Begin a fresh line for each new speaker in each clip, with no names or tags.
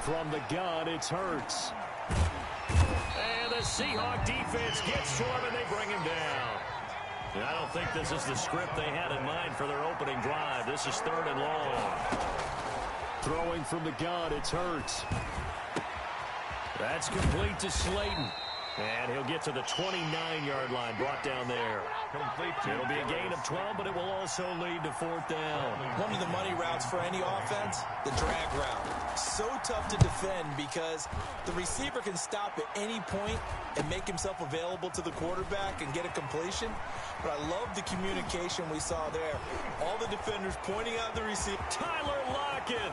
From the gun, it's Hurts. And the Seahawk defense gets to him, and they bring him down. And I don't think this is the script they had in mind for their opening drive. This is 3rd and long. Throwing from the gun, it's Hurts. That's complete to Slayton. And he'll get to the 29-yard line, brought down there. It'll be a gain of 12, but it will also lead to 4th down.
One of the money routes for any offense, the drag route. So tough to defend because the receiver can stop at any point and make himself available to the quarterback and get a completion. But I love the communication we saw there. All the defenders pointing out the receiver.
Tyler Lockett.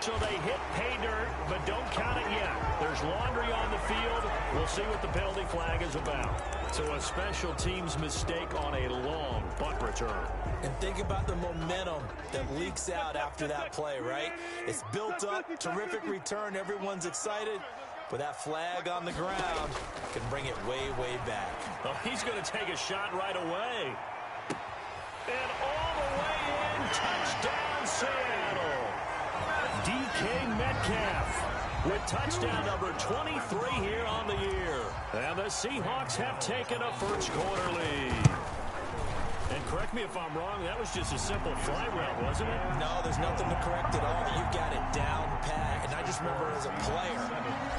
So they hit pay dirt, but don't count it yet. There's laundry on the field. We'll see what the penalty flag is about. So a special teams mistake on a long punt return.
And think about the momentum that leaks out after that play, right? It's built up, terrific return, everyone's excited. But that flag on the ground can bring it way, way back.
Oh, he's going to take a shot right away. And all the way in, touchdown Seattle. DK Metcalf with touchdown number 23 here on the year. And the Seahawks have taken a first-quarter lead. And correct me if I'm wrong, that was just a simple fly route, wasn't it?
No, there's nothing to correct at all. You've got it down pat. And I just remember as a player,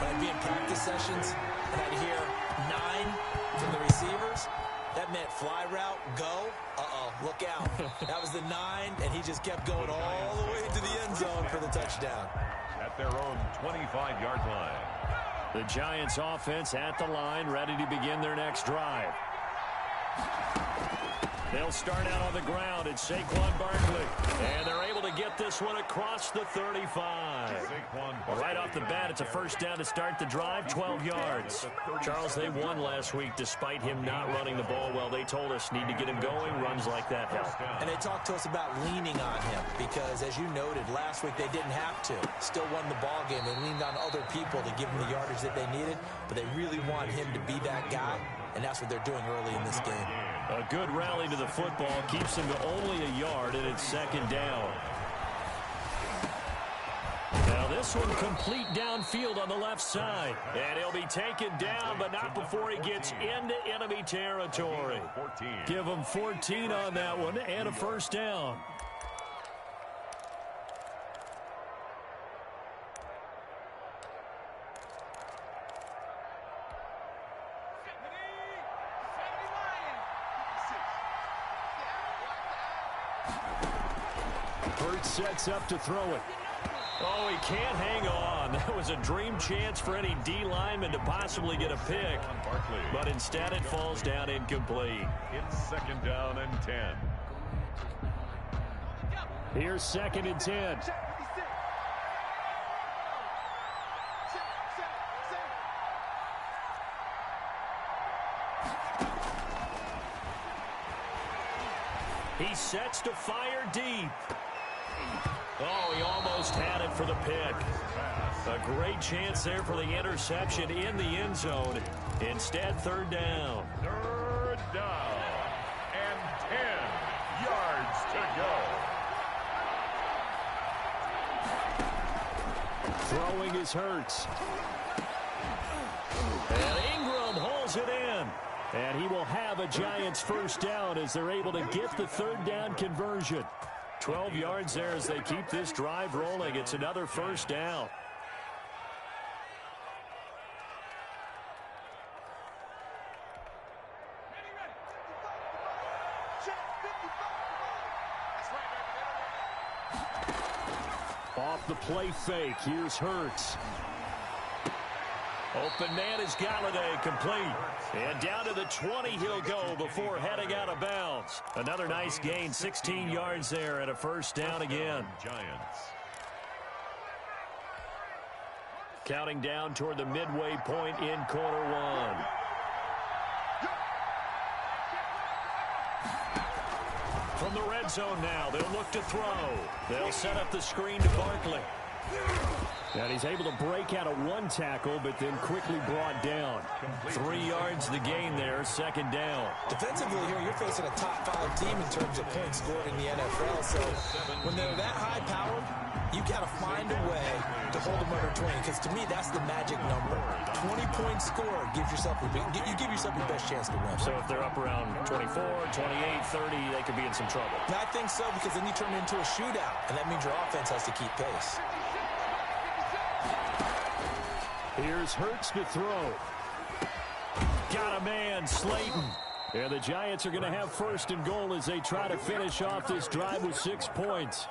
when I'd be in practice sessions, and I'd hear 9 from the receivers, that meant fly route, go, look out. That was the 9, and he just kept going all the way to the end zone for the touchdown.
At their own 25-yard line.
The Giants offense at the line, ready to begin their next drive. They'll start out on the ground. It's Saquon Barkley. And they're able to get this one across the 35. Right off the bat, it's a first down to start the drive, 12 yards. Charles, they won last week despite him not running the ball well. They told us need to get him going. Runs like that help.
And they talked to us about leaning on him because, as you noted, last week they didn't have to. Still won the ball game. They leaned on other people to give them the yardage that they needed, but they really want him to be that guy, and that's what they're doing early in this game.
A good rally to the football keeps them to only a yard, and it's second down. Now this one complete downfield on the left side. And he'll be taken down, but not before he gets into enemy territory. Give him 14 on that one and a first down. Sets up to throw it. Oh, he can't hang on. That was a dream chance for any D lineman to possibly get a pick. But instead it falls down incomplete.
It's second down and 10.
Here's second and 10. He sets to fire deep. Oh, he almost had it for the pick. A great chance there for the interception in the end zone. Instead, third down.
Third down and 10 yards to go.
Throwing is Hurts. And Ingram holds it in. And he will have a Giants first down as they're able to get the third down conversion. 12 yards there as they keep this drive rolling. It's another first down. Off the play fake, here's Hurts. Open man is Galladay, complete. And down to the 20 he'll go before heading out of bounds. Another nice gain, 16 yards there and a first down again.
Giants.
Counting down toward the midway point in quarter one. From the red zone now, they'll look to throw. They'll set up the screen to Barkley. And he's able to break out of one tackle, but then quickly brought down. 3 yards the gain there, second down.
Defensively here, you're facing a top 5 team in terms of points scored in the NFL. So when they're that high-powered, You got to find a way to hold them under 20, because to me, that's the magic number. 20-point score gives yourself you give yourself your best chance to win.
So if they're up around 24, 28, 30, they could be in some trouble.
I think so, because then you turn it into a shootout, and that means your offense has to keep pace.
Here's Hurts to throw. Got a man, Slayton. And the Giants are going to have first and goal as they try to finish off this drive with 6 points.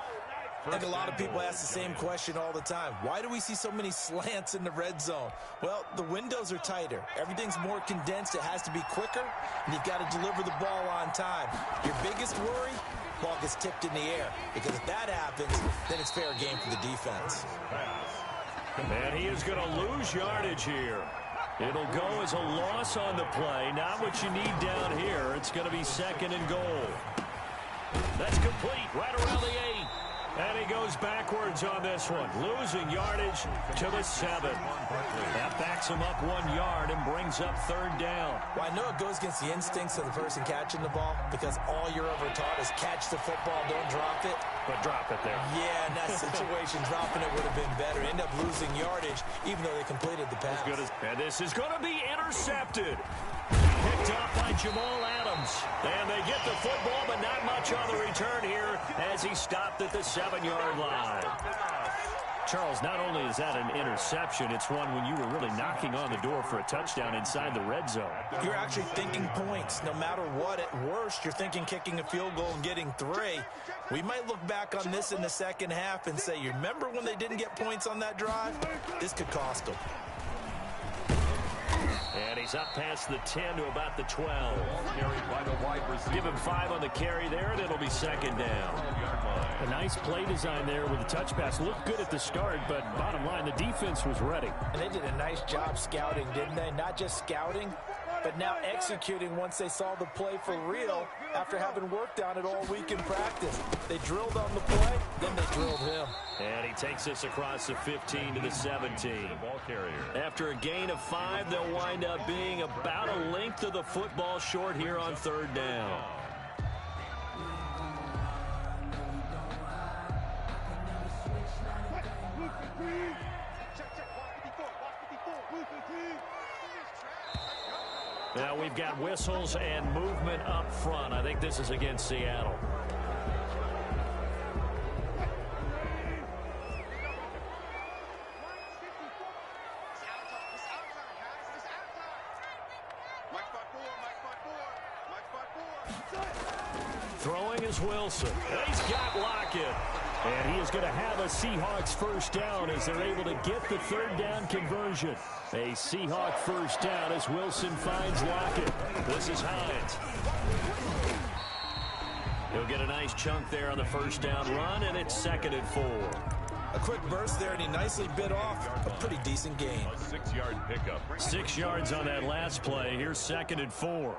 I think a lot of people ask the same question all the time. Why do we see so many slants in the red zone? Well, the windows are tighter. Everything's more condensed. It has to be quicker, and you've got to deliver the ball on time. Your biggest worry, ball gets tipped in the air, because if that happens, then it's fair game for the defense.
And he is going to lose yardage here. It'll go as a loss on the play. Not what you need down here. It's going to be second and goal. That's complete right around the 8. And he goes backwards on this one, losing yardage to the 7. That backs him up 1 yard and brings up third down.
Well, I know it goes against the instincts of the person catching the ball, because all you're ever taught is catch the football, don't drop it.
But drop it there.
Yeah, in that situation, dropping it would have been better. End up losing yardage, even though they completed the pass.
And this is going to be intercepted. Picked up by Jamal Adams. And they get the football, but not much on the return here as he stopped at the 7-yard line. Charles, not only is that an interception, it's one when you were really knocking on the door for a touchdown inside the red zone.
You're actually thinking points. No matter what, at worst, you're thinking kicking a field goal and getting 3. We might look back on this in the second half and say, you remember when they didn't get points on that drive? This could cost them.
And he's up past the 10 to about the 12.
Carried by the wide receiver.
Give him 5 on the carry there, and it'll be second down. A nice play design there with a touch pass. Looked good at the start, but bottom line, the defense was ready.
And they did a nice job scouting, didn't they? Not just scouting, but now executing once they saw the play for real after having worked on it all week in practice. They drilled on the play, then they drilled him.
And he takes us across the 15 to the 17.
Ball carrier.
After a gain of 5, they'll wind up being about a length of the football short here on third down. Now we've got whistles and movement up front. I think this is against Seattle. Throwing is Wilson. He's got Lockett. And he is going to have a Seahawks first down as they're able to get the third down conversion. A Seahawk first down as Wilson finds Lockett. This is Hines. He'll get a nice chunk there on the first down run, and it's second and 4.
A quick burst there, and he nicely bit off a pretty decent gain.
A 6-yard pickup.
6 yards on that last play. Here's second and 4.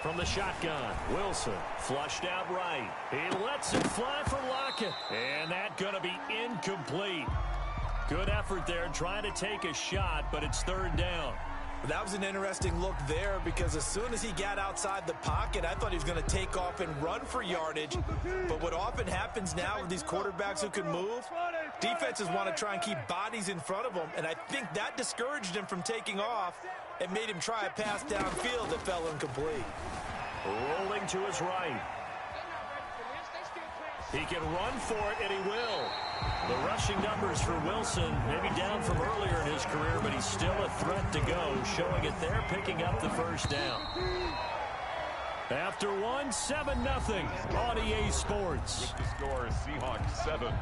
From the shotgun, Wilson flushed out right. He lets it fly for Lockett. And that's going to be incomplete. Good effort there trying to take a shot, but it's third down.
That was an interesting look there, because as soon as he got outside the pocket, I thought he was going to take off and run for yardage. But what often happens now with these quarterbacks who can move, defenses want to try and keep bodies in front of them, and I think that discouraged him from taking off and made him try a pass downfield that fell incomplete.
Rolling to his right. He can run for it, and he will. The rushing numbers for Wilson, maybe down from earlier in his career, but he's still a threat to go, showing it there, picking up the first down. After 7-0 on EA Sports.
With the score, Seahawks 7,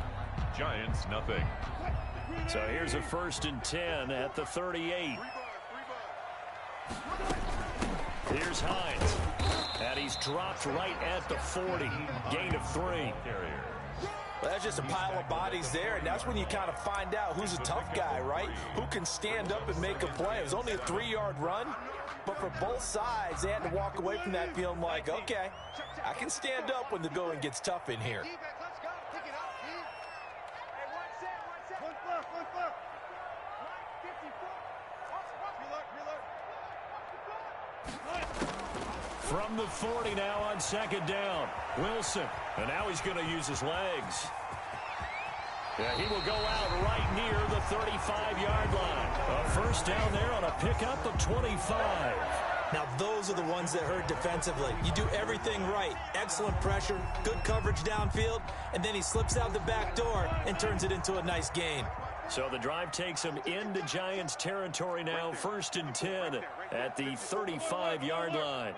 Giants 0.
So here's a 1st and 10 at the 38. Here's Hines. And he's dropped right at the 40. Gain of 3.
Well, that's just a pile of bodies there, and that's when you kind of find out who's a tough guy, right? Who can stand up and make a play. It was only a 3-yard run, but for both sides, they had to walk away from that feeling like, okay, I can stand up when the going gets tough in here.
From the 40 now on second down. Wilson. And now he's going to use his legs. Yeah, he will go out right near the 35-yard line. A first down there on a pickup of 25.
Now, those are the ones that hurt defensively. You do everything right. Excellent pressure, good coverage downfield, and then he slips out the back door and turns it into a nice gain.
So the drive takes him into Giants territory now, 1st and 10 at the 35-yard line.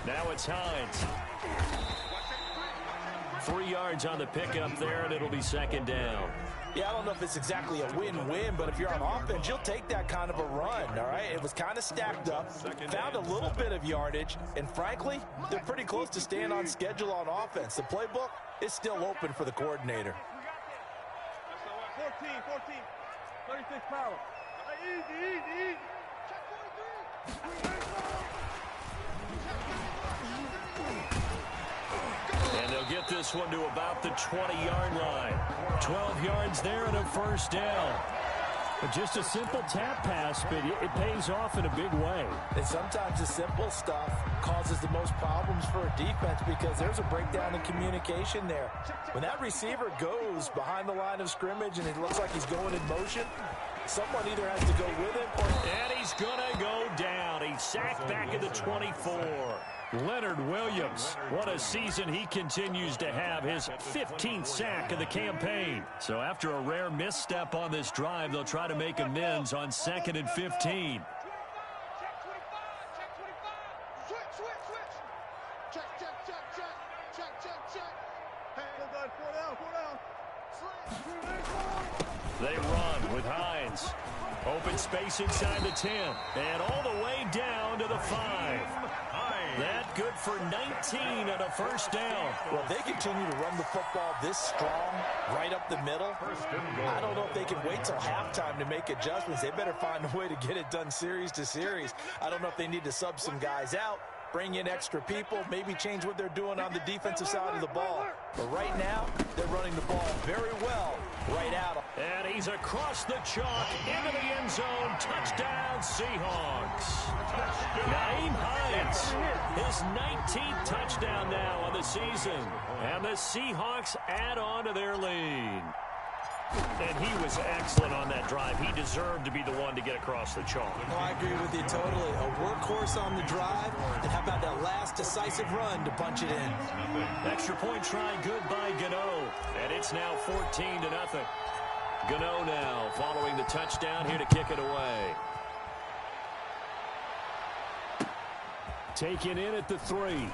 Now it's Hines. 3 yards on the pickup there, and it'll be second down.
Yeah, I don't know if it's exactly a win-win, but if you're on offense, you'll take that kind of a run, all right? It was kind of stacked up, found a little bit of yardage, and frankly, they're pretty close to staying on schedule on offense. The playbook is still open for the coordinator.
14, 36 power. Easy.
And they'll get this one to about the 20-yard line. 12 yards there and a first down. But just a simple tap pass, but it pays off in a big way.
And sometimes the simple stuff causes the most problems for a defense because there's a breakdown in communication there. When that receiver goes behind the line of scrimmage and it looks like he's going in motion, someone either has to go with him or...
And he's going to go down. He's sacked back at the 24. Leonard Williams, what a season he continues to have, his 15th sack of the campaign. So after a rare misstep on this drive, they'll try to make amends on 2nd and 15. They run with Hines. Open space inside the 10. And all the way down to the 5. That good for 19 and a first down.
Well, if they continue to run the football this strong, right up the middle, I don't know if they can wait till halftime to make adjustments. They better find a way to get it done series to series. I don't know if they need to sub some guys out, bring in extra people, maybe change what they're doing on the defensive side of the ball. But right now, they're running the ball very well right out.
And he's across the chalk into the end zone. Touchdown, Seahawks. Nyheim Hines, his 19th touchdown now on the season. And the Seahawks add on to their lead. And he was excellent on that drive. He deserved to be the one to get across the chalk.
No, I agree with you totally. A workhorse on the drive. And how about that last decisive run to punch it in?
Extra point try good by Gano. And it's now 14-0. Gano now following the touchdown here to kick it away. Taken in at the 3.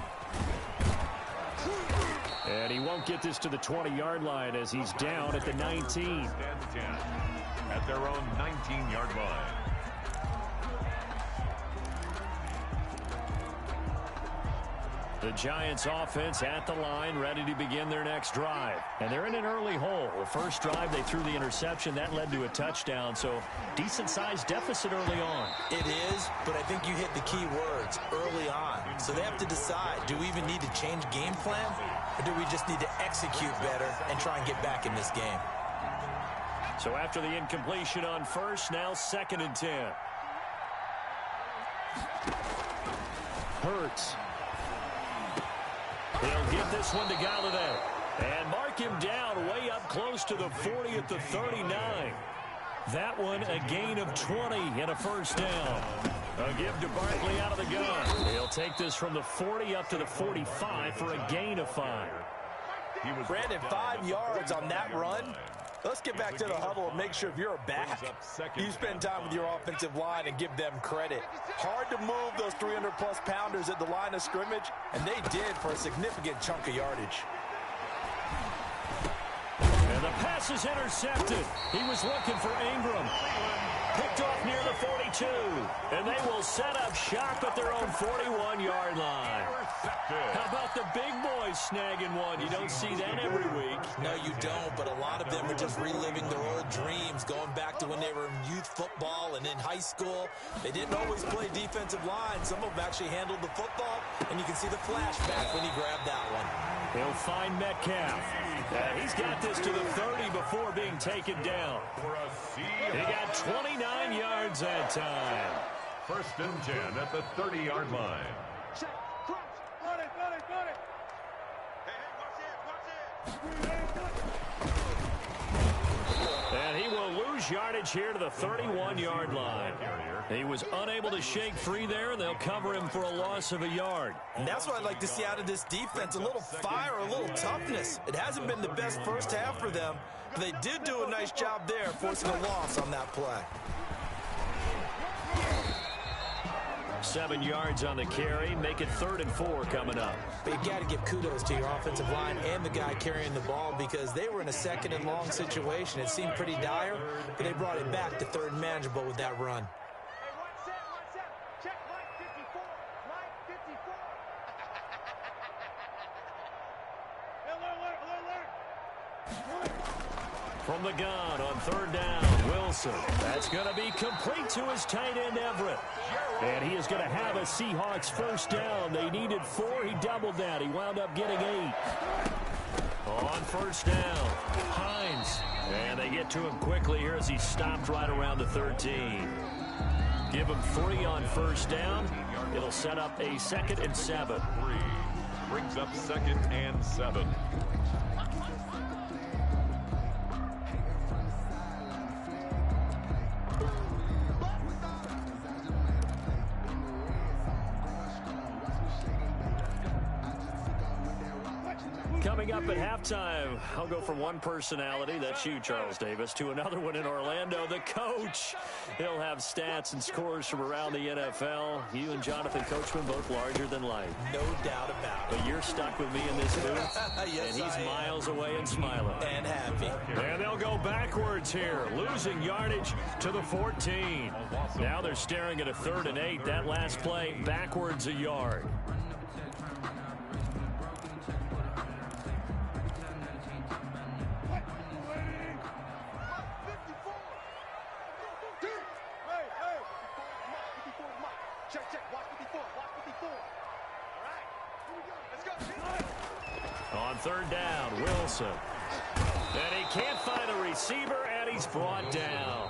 And he won't get this to the 20-yard line as he's down at the 19.
At their own 19-yard line.
The Giants offense at the line, ready to begin their next drive. And they're in an early hole. The first drive, they threw the interception. That led to a touchdown, so decent-sized deficit early on.
It is, but I think you hit the key words, early on. So they have to decide, do we even need to change game plan, or do we just need to execute better and try and get back in this game?
So after the incompletion on first, now 2nd and 10. Hurts. They'll get this one to Galladay. And mark him down way up close to the 40 at the 39. That one a gain of 20 and a first down. A give to Barkley out of the gun. He'll take this from the 40 up to the 45 for a gain of 5.
Brandon, 5 yards on that run. Let's get back to the huddle and make sure if you're a back, you spend time with your offensive line and give them credit. Hard to move those 300-plus pounders at the line of scrimmage, and they did for a significant chunk of yardage.
And the pass is intercepted. He was looking for Ingram. Picked off near the 42. And they will set up shop at their own 41-yard line. How about the big boys snagging one? You don't see that every week.
No, you don't, but a lot of them are just reliving their old dreams, going back to when they were in youth football and in high school. They didn't always play defensive line. Some of them actually handled the football, and you can see the flashback when he grabbed that one.
He'll find Metcalf. He's got this to the 30 before being taken down. He got 29 yards that time.
First and 10 at the 30-yard line.
Check. Cross. Got it. Hey, watch it.
And he will lose yardage here to the 31-yard line. He was unable to shake free there, and they'll cover him for a loss of a yard.
And that's what I'd like to see out of this defense, a little fire, a little toughness. It hasn't been the best first half for them, but they did do a nice job there, forcing a loss on that play.
7 yards on the carry. Make it 3rd and 4 coming up.
But you got to give kudos to your offensive line and the guy carrying the ball because they were in a 2nd and long situation. It seemed pretty dire, but they brought it back to 3rd and manageable with that run.
Hey, watch that. Check line 54. Line 54. Alert.
From the gun on 3rd down, Wilson. That's going to be complete to his tight end, Everett. And he is going to have a Seahawks first down. They needed 4. He doubled that. He wound up getting 8. On 1st down, Hines. And they get to him quickly here as he stopped right around the 13. Give him 3 on 1st down. It'll set up a 2nd and 7.
3 brings up 2nd and 7.
Coming up at halftime, I'll go from one personality, that's you, Charles Davis, to another one in Orlando, the coach. He'll have stats and scores from around the NFL. You and Jonathan Coachman both larger than life.
No doubt about it.
But you're stuck with me in this booth,
Yes,
and he's
I am.
miles away and smiling.
And happy.
And they'll go backwards here, losing yardage to the 14. Now they're staring at a 3rd and 8. That last play, backwards a yard. On 3rd down, Wilson. And he can't find a receiver, and he's brought down.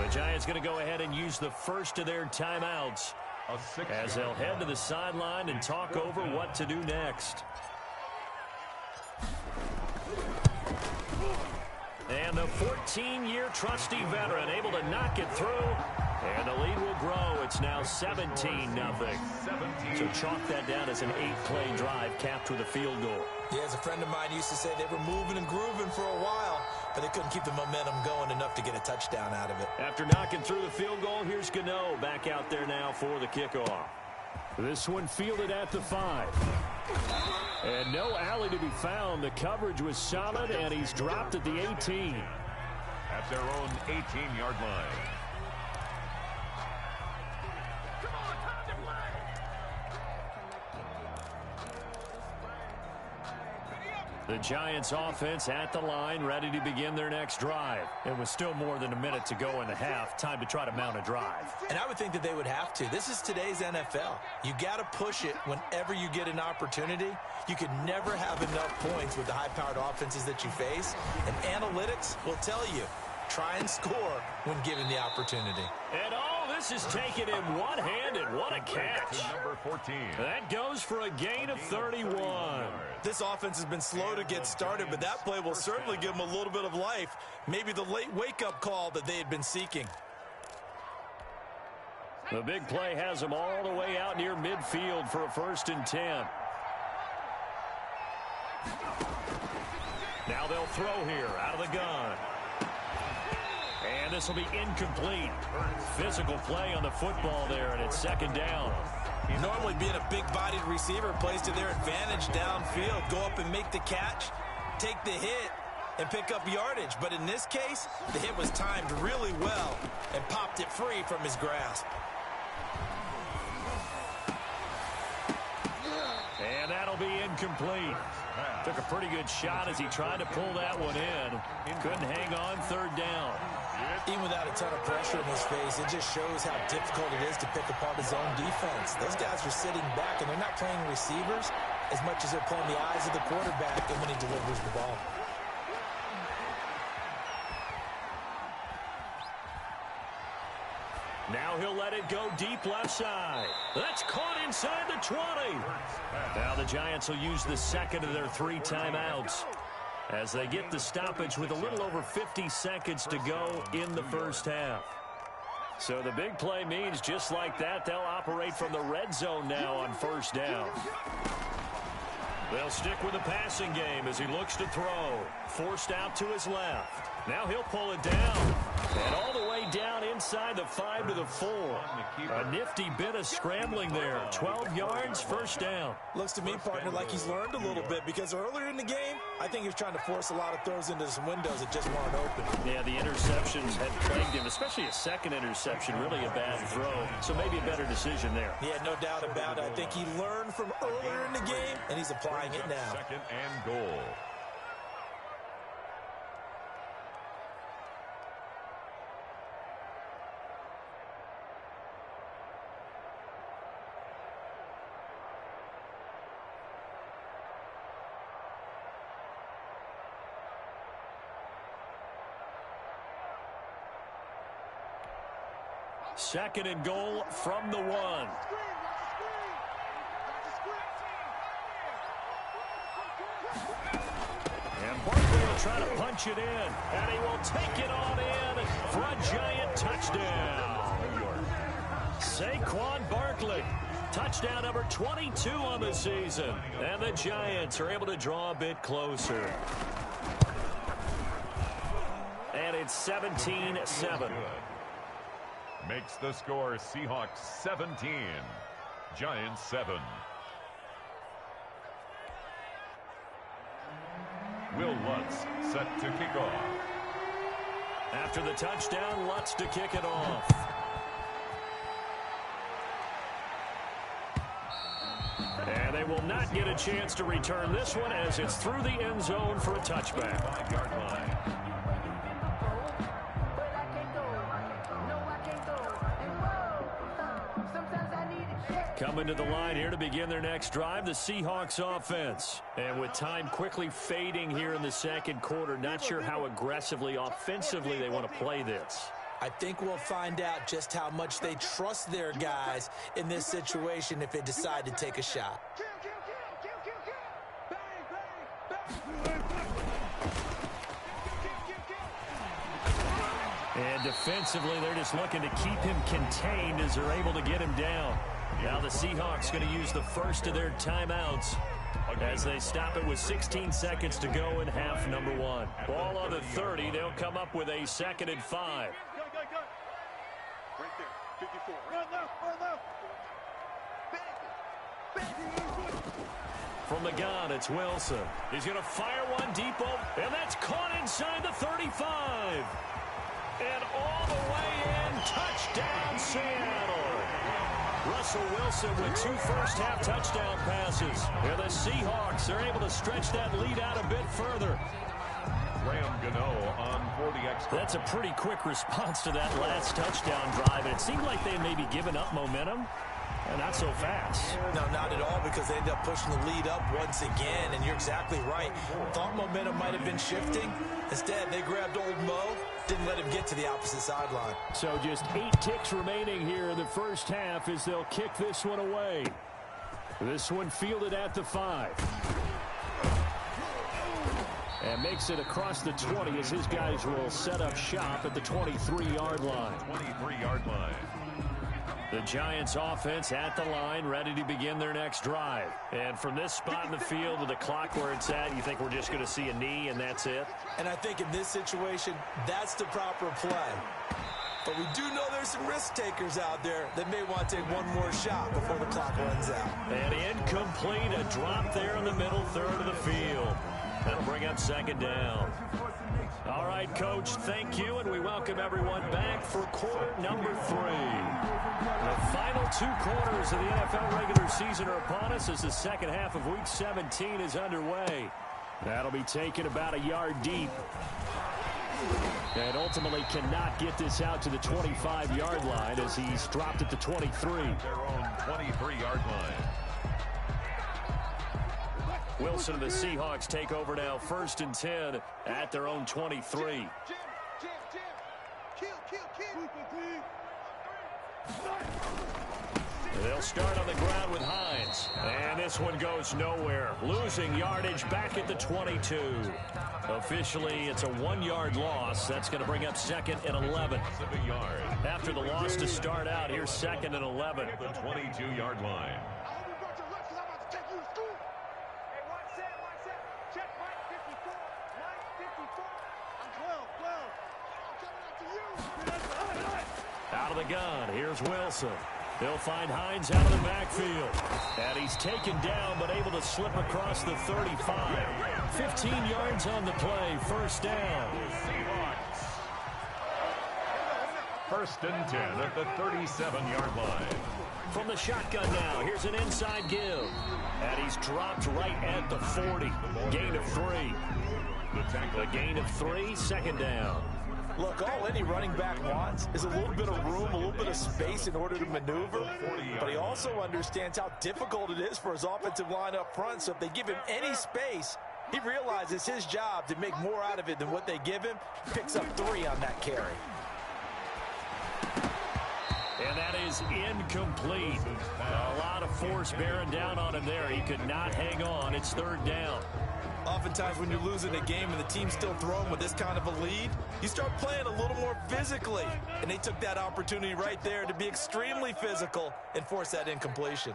The Giants going to go ahead and use the first of their timeouts as they'll head to the sideline and talk over what to do next. And the 14-year trusty veteran able to knock it through. And the lead will grow. It's now 17-0. So chalk that down as an 8-play drive capped with a field goal.
Yeah, as a friend of mine used to say, they were moving and grooving for a while, but they couldn't keep the momentum going enough to get a touchdown out of it.
After knocking through the field goal, here's Gano back out there now for the kickoff. This one fielded at the 5. And no alley to be found. The coverage was solid, and he's dropped at the 18.
At their own 18-yard line.
The Giants offense at the line, ready to begin their next drive. It was still more than a minute to go in the half. Time to try to mount a drive.
And I would think that they would have to. This is today's NFL. You got to push it whenever you get an opportunity. You could never have enough points with the high-powered offenses that you face. And analytics will tell you, try and score when given the opportunity.
And all this is taken in one-handed. What a catch.
Number 14.
That goes for a gain of 31.
This offense has been slow to get started, but that play will certainly give them a little bit of life. Maybe the late wake-up call that they had been seeking.
The big play has them all the way out near midfield for a 1st and 10. Now they'll throw here out of the gun. And this will be incomplete. Physical play on the football there, and it's 2nd down.
Normally being a big-bodied receiver plays to their advantage downfield. Go up and make the catch, take the hit, and pick up yardage. But in this case, the hit was timed really well and popped it free from his grasp.
And that'll be incomplete. Took a pretty good shot as he tried to pull that one in. Couldn't hang on 3rd down.
Even without a ton of pressure in his face, it just shows how difficult it is to pick apart his own defense. Those guys are sitting back, and they're not playing receivers as much as they're playing the eyes of the quarterback and when he delivers the ball.
Now Now he'll let it go deep left side. That's caught inside the 20. Now the Giants will use the second of their 3 timeouts as they get the stoppage with a little over 50 seconds to go in the first half. So the big play means just like that, they'll operate from the red zone now on first down. They'll stick with the passing game as he looks to throw. Forced out to his left. Now he'll pull it down. And all the way down inside the 5 to the 4. A nifty bit of scrambling there. 12 yards, first down.
Looks to me, partner, like he's learned a little bit because earlier in the game, I think he was trying to force a lot of throws into some windows that just weren't open.
Yeah, the interceptions had plagued him, especially a second interception, really a bad throw. So maybe a better decision there.
Yeah, no doubt about it. I think he learned from earlier in the game, and he's applying it now.
Second and goal.
Second and goal from the 1. And Barkley will try to punch it in. And he will take it on in for a Giant touchdown. Saquon Barkley. Touchdown number 22 on the season. And the Giants are able to draw a bit closer. And it's 17-7.
Makes the score Seahawks 17, Giants 7. Will Lutz set to kick off.
After the touchdown, Lutz to kick it off. And they will not get a chance to return this one as it's through the end zone for a touchback.
5-yard line.
Coming to the line here to begin their next drive, the Seahawks offense. And with time quickly fading here in the second quarter, not sure how aggressively, offensively they want to play this.
I think we'll find out just how much they trust their guys in this situation if they decide to take a shot.
And defensively, they're just looking to keep him contained as they're able to get him down. Now the Seahawks going to use the first of their timeouts as they stop it with 16 seconds to go in half number 1. Ball on the 30. They'll come up with a 2nd and 5.
Right there, 54. Run
From the gun, it's Wilson. He's going to fire one deep over, and that's caught inside the 35. And all the way in, touchdown Seattle. Russell Wilson with 2 first-half touchdown passes. And the Seahawks are able to stretch that lead out a bit further.
Graham Gano on for the extra.
That's a pretty quick response to that last touchdown drive. And it seemed like they may be giving up momentum. And not so fast.
No, not at all, because they end up pushing the lead up once again. And you're exactly right. Thought momentum might have been shifting. Instead, they grabbed old Mo. Didn't let him get to the opposite sideline.
So just 8 ticks remaining here in the first half as they'll kick this one away. This one fielded at the 5. And makes it across the 20 as his guys will set up shop at the 23-yard line.
23-yard line.
The Giants offense at the line, ready to begin their next drive. And from this spot in the field with the clock where it's at, you think we're just going to see a knee and that's it?
And I think in this situation, that's the proper play. But we do know there's some risk takers out there that may want to take one more shot before the clock runs out.
And incomplete, a drop there in the middle third of the field. That'll bring up 2nd down. All right, Coach, thank you, and we welcome everyone back for quarter number 3. The final 2 quarters of the NFL regular season are upon us as the second half of Week 17 is underway. That'll be taken about a yard deep. And ultimately cannot get this out to the 25-yard line as he's dropped at the 23.
Their own 23-yard line.
Wilson and the Seahawks take over now, 1st and 10 at their own 23. They'll start on the ground with Hines. And this one goes nowhere. Losing yardage back at the 22. Officially, it's a 1-yard loss. That's going to bring up 2nd and 11. After the loss to start out, here's 2nd and 11.
The 22-yard line.
Out of the gun, here's Wilson. They'll find Hines out of the backfield. And he's taken down, but able to slip across the 35. 15 yards on the play, first down.
First and 10 at the 37-yard line.
From the shotgun now, here's an inside give. And he's dropped right at the 40. Gain of 3. A gain of 3, second down.
Look, all any running back wants is a little bit of room, a little bit of space in order to maneuver. But he also understands how difficult it is for his offensive line up front. So if they give him any space, he realizes his job to make more out of it than what they give him. Picks up 3 on that carry.
And that is incomplete. A lot of force bearing down on him there. He could not hang on. It's third down.
Oftentimes when you're losing a game and the team's still throwing with this kind of a lead, you start playing a little more physically. And they took that opportunity right there to be extremely physical and force that incompletion.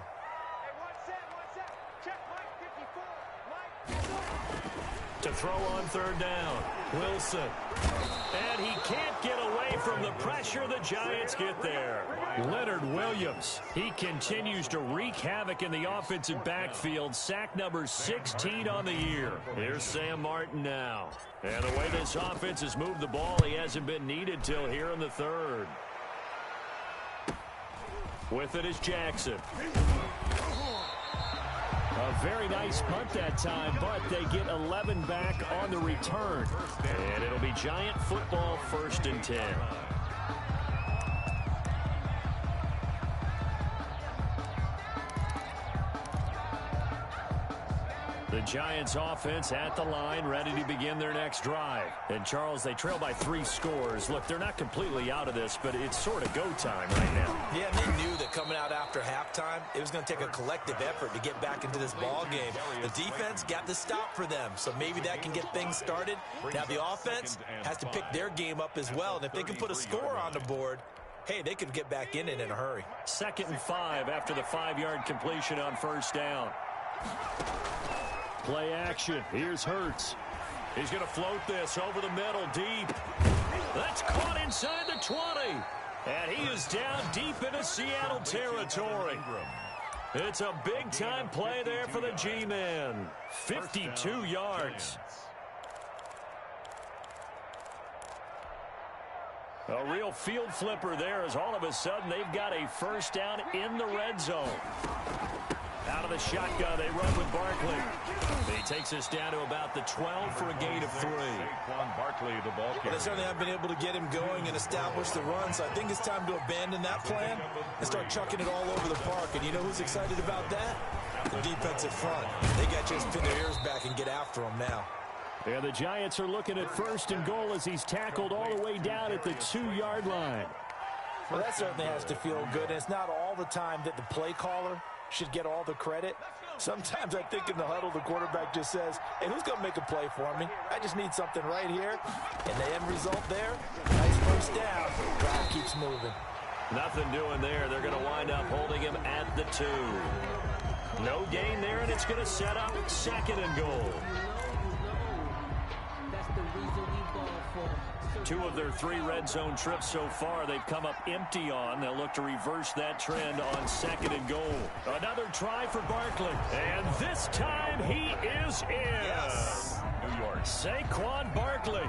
To throw on third down, Wilson. And he can't get away from the pressure. The Giants get there. Leonard Williams. He continues to wreak havoc in the offensive backfield. Sack number 16 on the year. Here's Sam Martin now. And the way this offense has moved the ball, he hasn't been needed till here in the third. With it is Jackson. A very nice punt that time, but they get 11 back on the return. And it'll be Giant football, first and 10. The Giants offense at the line, ready to begin their next drive. And Charles, they trail by 3 scores. Look, they're not completely out of this, but it's sort of go time right now.
Yeah, and they knew that coming out after halftime, it was going to take a collective effort to get back into this ball game. The defense got the stop for them, so maybe that can get things started. Now the offense has to pick their game up as well, and if they can put a score on the board, hey, they could get back in it in a hurry.
2nd and 5 after the 5-yard completion on first down. Play action. Here's Hurts. He's going to float this over the middle deep. That's caught inside the 20. And he is down deep into Seattle territory. It's a big-time play there for the G-Men. 52 yards. A real field flipper there as all of a sudden they've got a first down in the red zone. Out of the shotgun, they run with Barkley. He takes us down to about the 12 for a gain of 3.
Barkley, the ball carrier.
They certainly have been able to get him going and establish the run, so I think it's time to abandon that plan and start chucking it all over the park. And you know who's excited about that? The defensive front. They got to just pin their ears back and get after him now.
Yeah, the Giants are looking at first and goal as he's tackled all the way down at the 2-yard line.
Well, that certainly has to feel good, and it's not all the time that the play caller should get all the credit. Sometimes I think in the huddle, the quarterback just says, hey, who's going to make a play for me? I just need something right here. And the end result there, nice first down. Drive keeps moving.
Nothing doing there. They're going to wind up holding him at the 2. No gain there, and it's going to set up 2nd and goal. 2 of their 3 red zone trips so far they've come up empty on. They'll look to reverse that trend on 2nd and goal. Another try for Barkley. And this time he is in.
Yes.
New York.
Saquon Barkley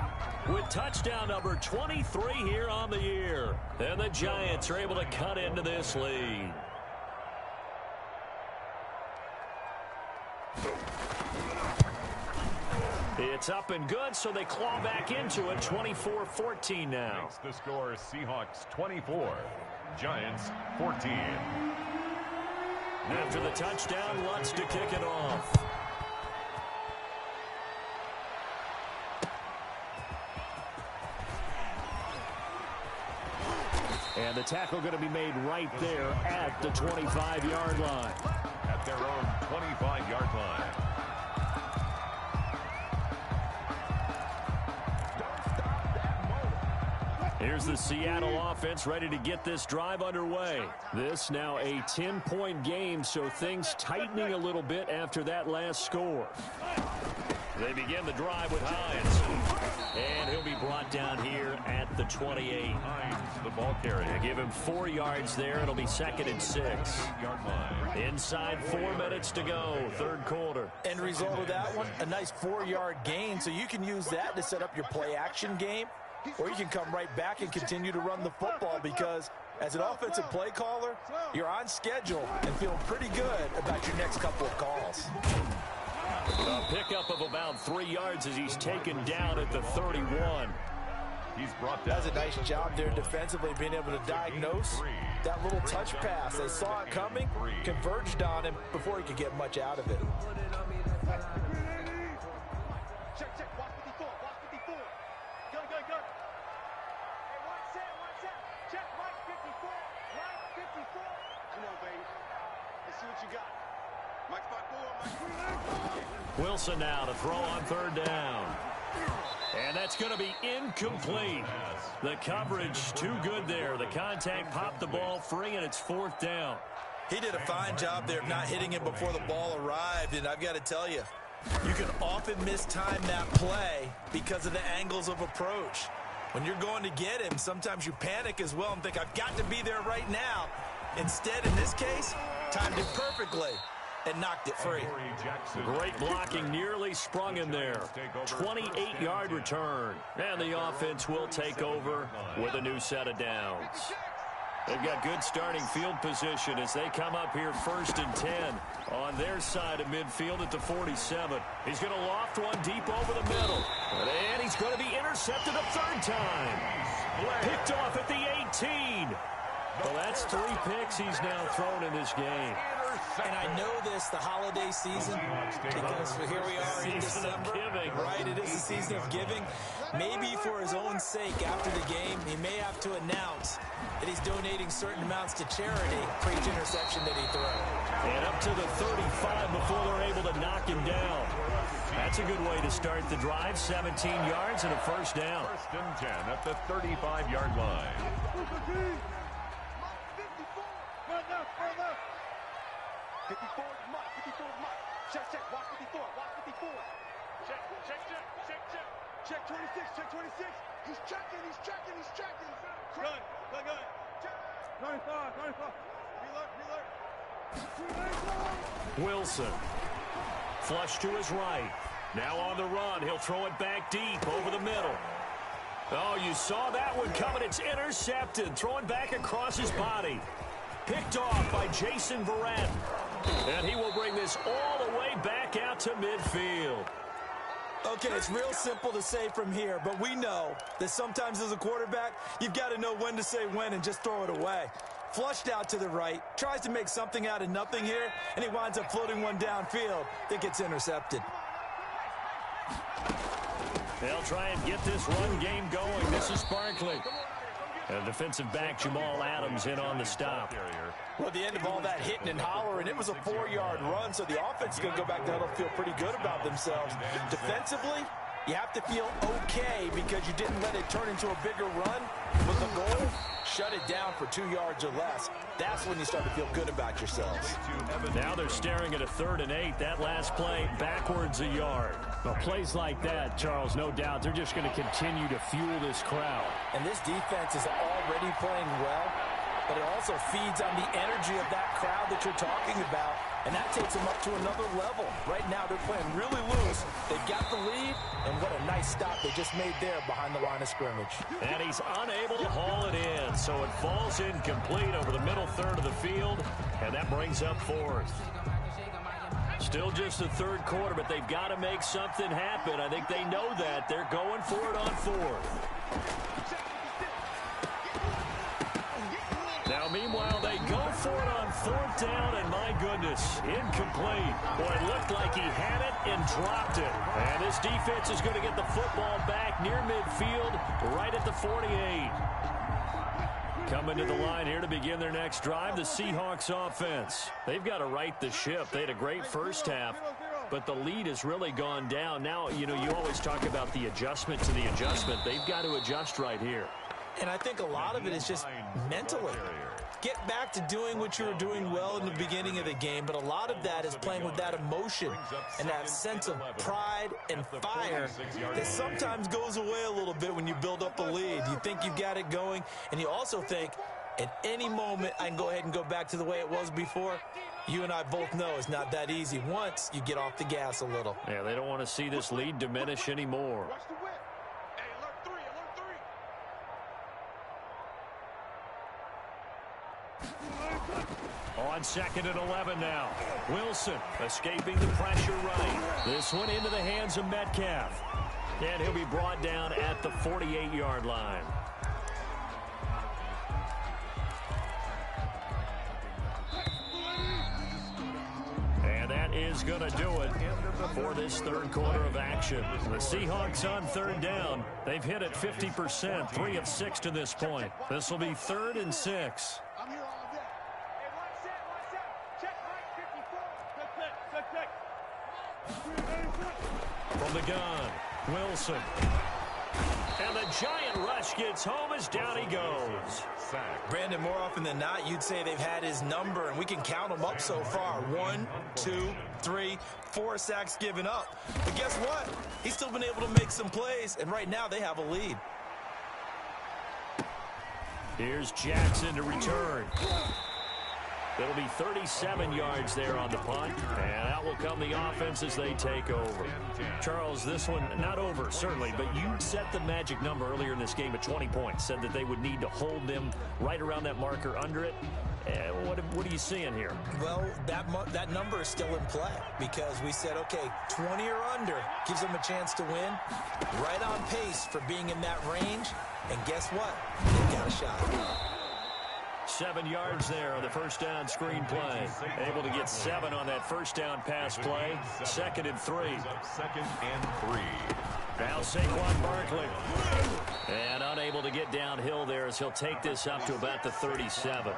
with touchdown number 23 here on the year. And the Giants are able to cut into this lead. It's up and good, so they claw back into it. 24-14 now.
Makes the score Seahawks 24, Giants 14.
After the touchdown, Lutz to kick it off. And the tackle going to be made right there at the 25-yard line.
At their own 25-yard line.
Here's the Seattle offense ready to get this drive underway. This now a 10-point game, so things tightening a little bit after that last score. They begin the drive with Hines. And he'll be brought down here at the 28.
Hines, the ball carrier.
They give him 4 yards there. It'll be 2nd and 6.
Yard line.
Inside 4 minutes to go, third quarter.
End result of that one, a nice 4-yard gain, so you can use that to set up your play-action game, or you can come right back and continue to run the football because as an offensive play caller, you're on schedule and feeling pretty good about your next couple of calls.
A pickup of about 3 yards as he's taken down at the 31.
He's brought down.
That's a nice job there defensively, being able to diagnose that little touch pass. They saw it coming, converged on him before he could get much out of it.
Check, check, watch 54, watch 54. Gun. Hey, one set. Check, right 54, right 54. Come on, baby. Let's see what you got. Mike 5-4,
Wilson now to throw on third down. And that's going to be incomplete. The coverage too good there. The contact popped the ball free, and it's 4th down.
He did a fine job there of not hitting him before the ball arrived, and I've got to tell you, you can often mistime that play because of the angles of approach. When you're going to get him, sometimes you panic as well and think, I've got to be there right now. Instead, in this case, timed it perfectly and knocked it free.
Great blocking, nearly sprung him there. 28-yard return. And the offense will take over with a new set of downs. They've got good starting field position as they come up here 1st and 10 on their side of midfield at the 47. He's going to loft one deep over the middle. And he's going to be intercepted a 3rd time. Picked off at the 18. Well, that's 3 picks he's now thrown in this game.
And I know this, the holiday season, because here we are in December. Right, it is the season of giving. Maybe for his own sake after the game, he may have to announce that he's donating certain amounts to charity for each interception that he throws.
And up to the 35 before they're able to knock him down. That's a good way to start the drive. 17 yards and a 1st down.
1st and 10 at the 35-yard line.
54 is Mike. Check, watch 54, watch 54. Check. Check 26, check 26. He's checking. Gun. Check. 95. Reload.
Wilson. Flush to his right. Now on the run. He'll throw it back deep over the middle. Oh, you saw that one coming. It's intercepted. Throwing back across his body. Picked off by Jason Verrett. And he will bring this all the way back out to midfield.
Okay, it's real simple to say from here, but we know that sometimes as a quarterback, you've got to know when to say when and just throw it away. Flushed out to the right, tries to make something out of nothing here, and he winds up floating one downfield that gets intercepted.
They'll try and get this run game going. This is Barkley. And defensive back Jamal Adams in on the stop.
Well, at the end of all that hitting and hollering, it was a 4-yard run, so the offense is going to go back there and feel pretty good about themselves. Defensively, you have to feel okay because you didn't let it turn into a bigger run. With the goal, shut it down for 2 yards or less. That's when you start to feel good about yourselves.
Now they're staring at a 3rd and 8. That last play, backwards a yard. Well, plays like that, Charles, no doubt, they're just going to continue to fuel this crowd.
And this defense is already playing well, but it also feeds on the energy of that crowd that you're talking about, and that takes them up to another level. Right now, they're playing really loose. They've got the lead, and what a nice stop they just made there behind the line of scrimmage.
And he's unable to haul it in, so it falls incomplete over the middle 3rd of the field, and that brings up 4th. Still just the 3rd quarter, but they've got to make something happen. I think they know that. They're going for it on 4th. Now, meanwhile, they go for it on 4th down, and my goodness, incomplete. Boy, it looked like he had it and dropped it. And this defense is going to get the football back near midfield, right at the 48. Coming to the line here to begin their next drive, the Seahawks offense. They've got to right the ship. They had a great first half, but the lead has really gone down. Now, you know, you always talk about the adjustment to the adjustment. They've got to adjust right here.
And I think a lot of it is just mentally. Get back to doing what you were doing well in the beginning of the game, but a lot of that is playing with that emotion and that sense of pride and fire that sometimes goes away a little bit when you build up a lead. You think you've got it going, and you also think at any moment I can go ahead and go back to the way it was before. You and I both know it's not that easy once you get off the gas a little.
Yeah, they don't want to see this lead diminish anymore.
Watch the whip. Hey, alert three, alert three.
On 2nd and 11 now. Wilson escaping the pressure right. This one into the hands of Metcalf. And he'll be brought down at the 48-yard line. And that is going to do it for this third quarter of action. The Seahawks on third down. They've hit it 50%, 3 of 6 to this point. This will be 3rd and 6.
I'm here all day. Hey, one set. Check right, 54. Good.
From the gun, Wilson. And the giant rush gets home as down he goes.
Brandon, more often than not, you'd say they've had his number, and we can count them up so far. 1, 2, 3, 4 sacks given up. But guess what? He's still been able to make some plays, and right now they have a lead.
Here's Jackson to return. It'll be 37 yards there on the punt, and out will come the offense as they take over. Charles, this one not over, certainly, but you set the magic number earlier in this game at 20 points, said that they would need to hold them right around that marker under it. What are you seeing here?
Well, that number is still in play because we said, okay, 20 or under gives them a chance to win. Right on pace for being in that range, and guess what? They've got a shot.
7 yards there on the first down screen play. Able to get 7 on that first down pass play. 2nd and 3.
2nd and 3.
Now Saquon Barkley. And unable to get downhill there as he'll take this up to about the 37.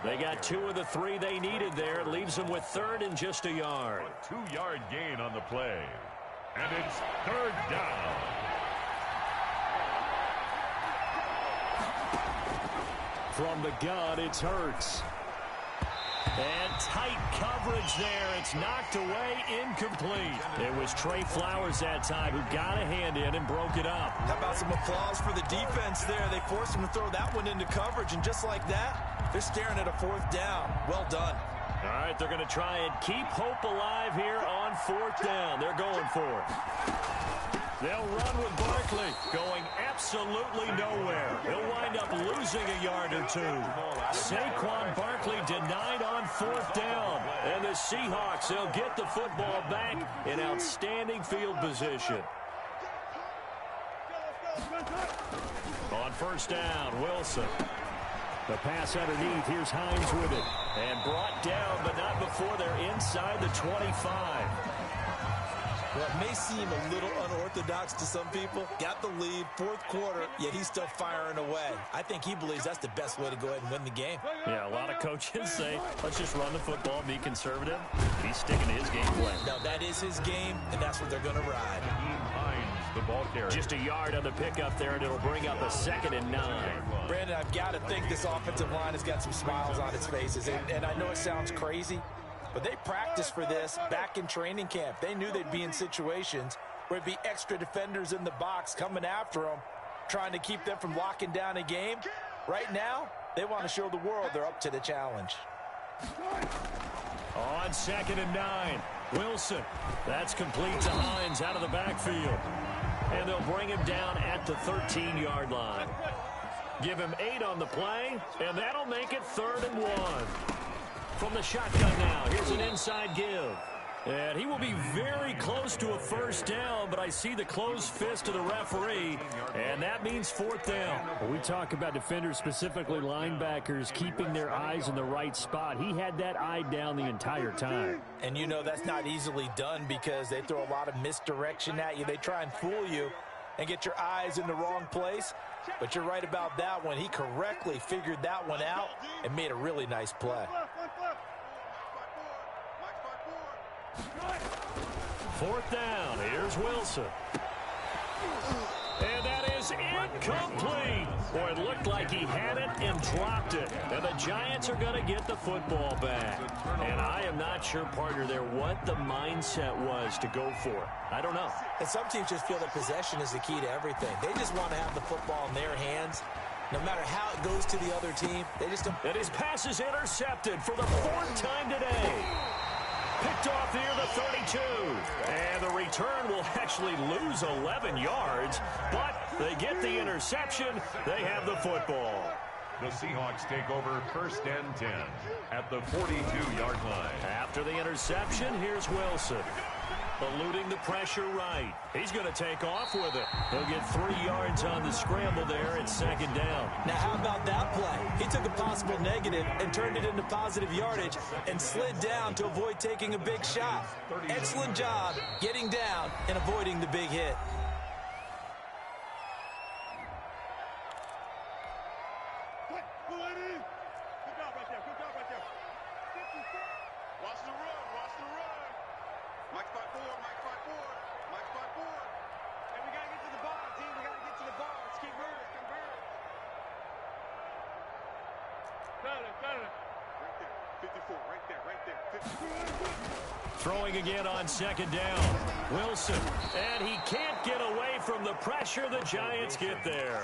They got 2 of the 3 they needed there. It leaves them with 3rd and just a yard.
2-yard gain on the play. And it's 3rd down.
From the gun, it's Hurts. And tight coverage there. It's knocked away, incomplete. It was Trey Flowers that time who got a hand in and broke it up.
How about some applause for the defense there? They forced him to throw that one into coverage, and just like that, they're staring at a 4th down. Well done.
All right, they're going to try and keep hope alive here on 4th down. They're going for it. They'll run with Barkley, going absolutely nowhere. He'll wind up losing a yard or 2. Saquon Barkley denied on 4th down. And the Seahawks, they'll get the football back in outstanding field position. On 1st down, Wilson. The pass underneath. Here's Hines with it. And brought down, but not before they're inside the 25.
Well, it may seem a little unorthodox to some people. Got the lead, 4th quarter, yet he's still firing away. I think he believes that's the best way to go ahead and win the game.
Yeah, a lot of coaches say, let's just run the football and be conservative. He's sticking to his game plan.
No, that is his game, and that's what they're going to ride.
Hines, the ball carrier.
Just a yard on the pickup there, and it'll bring up a 2nd and 9.
Brandon, I've got to think this offensive line has got some smiles on its faces, and I know it sounds crazy, but they practiced for this back in training camp. They knew they'd be in situations where it'd be extra defenders in the box coming after them, trying to keep them from locking down a game. Right now, they want to show the world they're up to the challenge.
On 2nd and 9, Wilson. That's complete to Hines out of the backfield. And they'll bring him down at the 13-yard line. Give him 8 on the play, and that'll make it 3rd and 1. From the shotgun now, here's an inside give. And he will be very close to a 1st down, but I see the closed fist of the referee, and that means 4th down. Well, we talk about defenders, specifically linebackers, keeping their eyes in the right spot. He had that eye down the entire time.
And you know that's not easily done because they throw a lot of misdirection at you. They try and fool you. and get your eyes in the wrong place. But you're right about that one. He correctly figured that one out and made a really nice play.
Fourth down. Here's Wilson. And that is incomplete. Boy, it looked like he had it and dropped it. And the Giants are going to get the football back. And I am not sure, partner, there what the mindset was to go for it. I don't know.
And some teams just feel that possession is the key to everything. They just want to have the football in their hands. No matter how it goes to the other team, they just don't.
And his pass is intercepted for the fourth time today. Picked off near the 32. And the return will actually lose 11 yards, but they get the interception. They have the football.
The Seahawks take over first and 10 at the 42-yard line.
After the interception, here's Wilson. Eluding the pressure right. He's going to take off with it. He'll get 3 yards on the scramble there at second down.
Now, how about that play? He took a possible negative and turned it into positive yardage and slid down to avoid taking a big shot. Excellent job getting down and avoiding the big hit.
Throwing again on second down. Wilson. And he can't get away from the pressure. The Giants get there.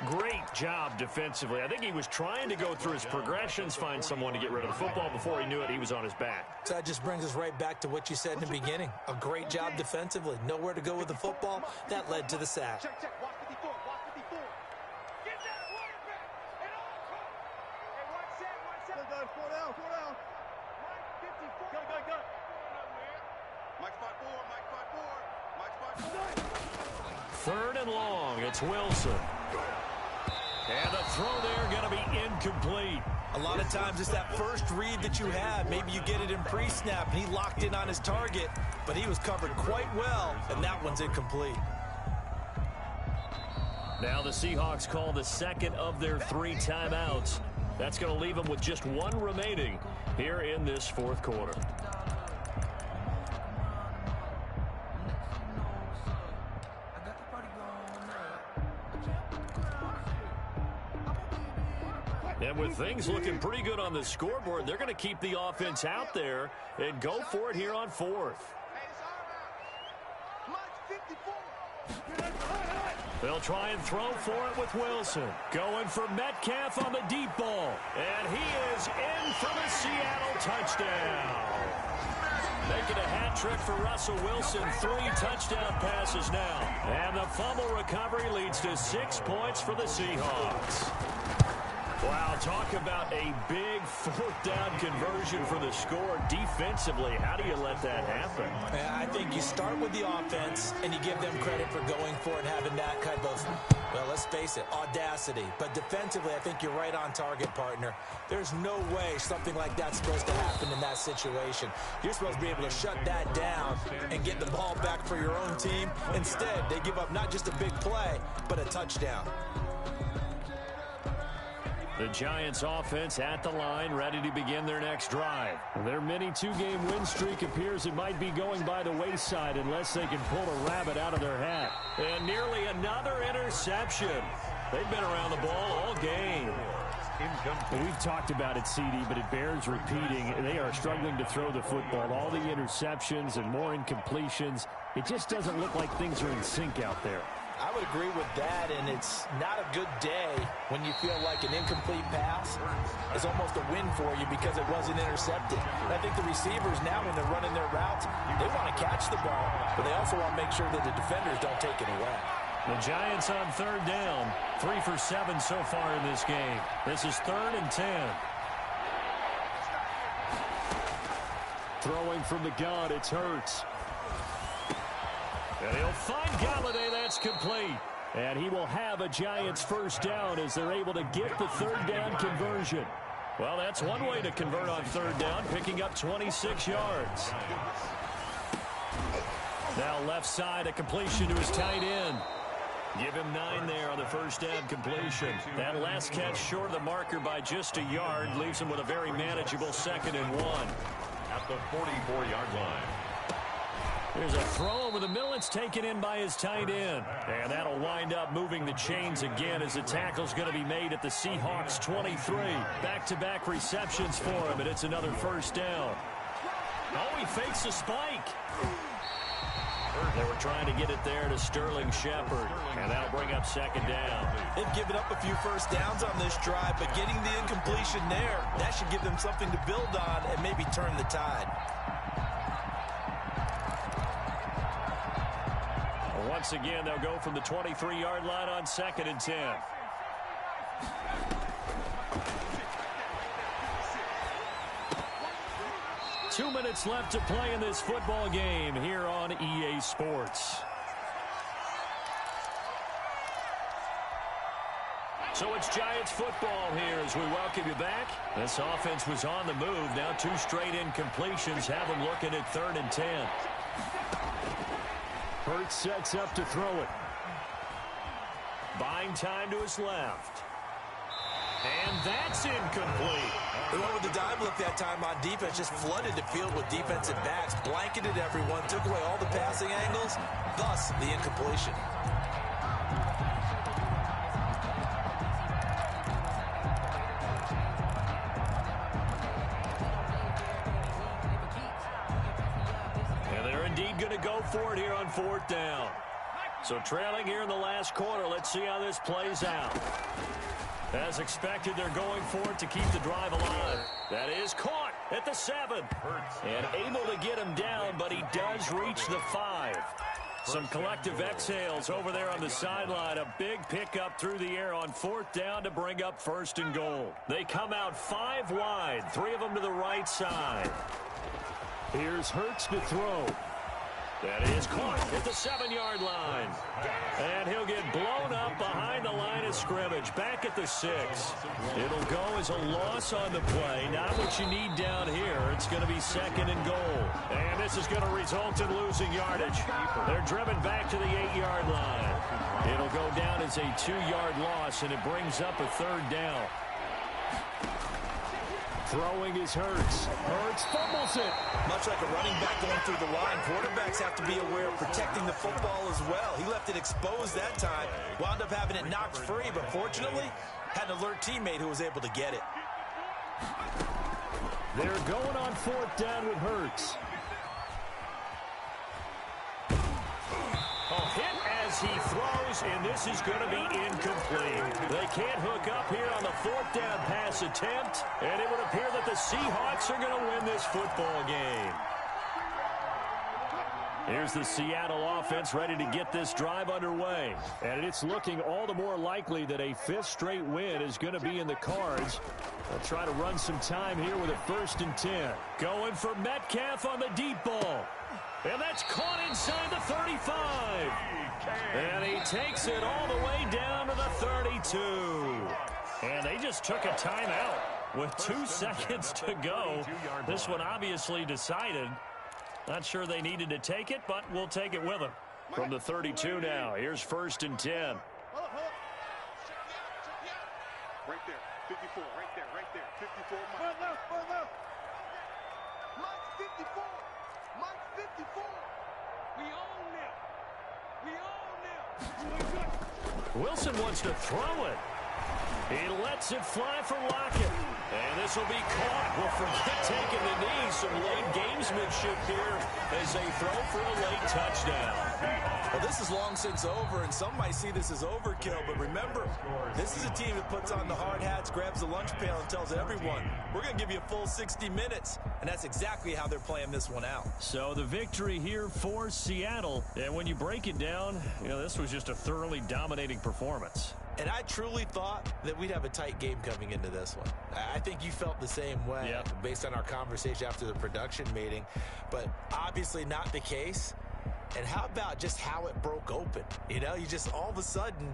Great job defensively. I think he was trying to go through his progressions, find someone to get rid of the football. Before he knew it, he was on his back.
So that just brings us right back to what you said in the beginning. A great job defensively. Nowhere to go with the football. That led to the sack.
Check, check. Watch 54. Watch 54. Get that quarterback at all costs. Hey, one set, one set. Go, four down, four down. Mike 54. Go, go, go. Mike spot four, Mike spot four. Mike spot four.
Third and long. It's Wilson. And the throw there going to be incomplete.
A lot of times it's that first read that you have. Maybe you get it in pre-snap, and he locked in on his target, but he was covered quite well, and that one's incomplete.
Now the Seahawks call the second of their 3 timeouts. That's going to leave them with just 1 remaining here in this fourth quarter. And with things looking pretty good on the scoreboard, they're going to keep the offense out there and go for it here on fourth. They'll try and throw for it with Wilson. Going for Metcalf on the deep ball. And he is in for the Seattle touchdown. Making a hat trick for Russell Wilson. 3 touchdown passes now. And the fumble recovery leads to 6 points for the Seahawks. Wow, talk about a big fourth down conversion for the score. Defensively, how do you let that happen?
I think you start with the offense, and you give them credit for going for it and having that kind of, well, let's face it, audacity. But defensively, I think you're right on target, partner. There's no way something like that's supposed to happen in that situation. You're supposed to be able to shut that down and get the ball back for your own team. Instead, they give up not just a big play, but a touchdown.
The Giants offense at the line, ready to begin their next drive. Their mini 2-game win streak appears it might be going by the wayside unless they can pull a rabbit out of their hat. And nearly another interception. They've been around the ball all game.
We've talked about it, CD, but it bears repeating. They are struggling to throw the football. All the interceptions and more incompletions. It just doesn't look like things are in sync out there.
I would agree with that, and it's not a good day when you feel like an incomplete pass is almost a win for you because it wasn't intercepted. And I think the receivers now, when they're running their routes, they want to catch the ball, but they also want to make sure that the defenders don't take it away.
The Giants on third down, 3 for 7 so far in this game. This is 3rd and 10.
Throwing from the gun, it's Hurts.
And he'll find Galladay. That's complete.
And he will have a Giants first down as they're able to get the third down conversion.
Well, that's one way to convert on third down, picking up 26 yards. Now left side, a completion to his tight end.
Give him 9 there on the first down completion. That last catch short of the marker by just a yard leaves him with a very manageable 2nd and 1.
At the 44-yard line.
There's a throw over the middle. It's taken in by his tight end. And that'll wind up moving the chains again as the tackle's going to be made at the Seahawks 23. Back-to-back receptions for him, and it's another first down. Oh, he fakes a spike. They were trying to get it there to Sterling Shepard, and that'll bring up 2nd down.
They've given up a few first downs on this drive, but getting the incompletion there, that should give them something to build on and maybe turn the tide.
Once again, they'll go from the 23-yard line on 2nd and 10. Two minutes left to play in this football game here on EA Sports. So it's Giants football here as we welcome you back. This offense was on the move. Now 2 straight incompletions have them looking at 3rd and 10. Hurts sets up to throw it. Buying time to his left. And that's incomplete.
They went with the dime look that time on defense, just flooded the field with defensive backs, blanketed everyone, took away all the passing angles, thus the incompletion.
And they're indeed going to go for it here on 4th down. So trailing here in the last quarter, let's see how this plays out. As expected, they're going for it to keep the drive alive. That is caught at the 7. And able to get him down, but he does reach the 5. Some collective exhales over there on the sideline. A big pickup through the air on 4th down to bring up 1st and goal. They come out 5 wide, 3 of them to the right side. Here's Hurts to throw. That is caught at the 7-yard line. And he'll get blown up behind the line of scrimmage. Back at the 6. It'll go as a loss on the play. Not what you need down here. It's going to be 2nd and goal. And this is going to result in losing yardage. They're driven back to the 8-yard line. It'll go down as a 2-yard loss, and it brings up a 3rd down. Throwing is Hurts. Hurts fumbles it.
Much like a running back going through the line, quarterbacks have to be aware of protecting the football as well. He left it exposed that time, wound up having it knocked free, but fortunately, had an alert teammate who was able to get it.
They're going on 4th down with Hurts. Hit as he throws, and this is going to be incomplete. They can't hook up here on the 4th down pass attempt, and it would appear that the Seahawks are going to win this football game. Here's the Seattle offense ready to get this drive underway. And it's looking all the more likely that a 5th straight win is going to be in the cards. They'll try to run some time here with a 1st and 10. Going for Metcalf on the deep ball. And that's caught inside the 35. And he takes it all the way down to the 32. And they just took a timeout with 2 seconds to go. This one obviously decided. Not sure they needed to take it, but we'll take it with them. From the 32 now, here's 1st and 10.
Right there, 54, right there, 54. Mike 54. Mike 54. We own them.
Wilson wants to throw it. He lets it fly for Lockett. And this will be caught. We'll forget taking the knee. Some late gamesmanship here as they throw for a late touchdown.
Well, this is long since over, and some might see this as overkill. But remember, this is a team that puts on the hard hats, grabs the lunch pail, and tells everyone, we're going to give you a full 60 minutes. And that's exactly how they're playing this one out.
So the victory here for Seattle. And when you break it down, this was just a thoroughly dominating performance.
And I truly thought that we'd have a tight game coming into this one. I think you felt the same way based on our conversation after the production meeting. But obviously not the case. And how about just how it broke open? You just all of a sudden...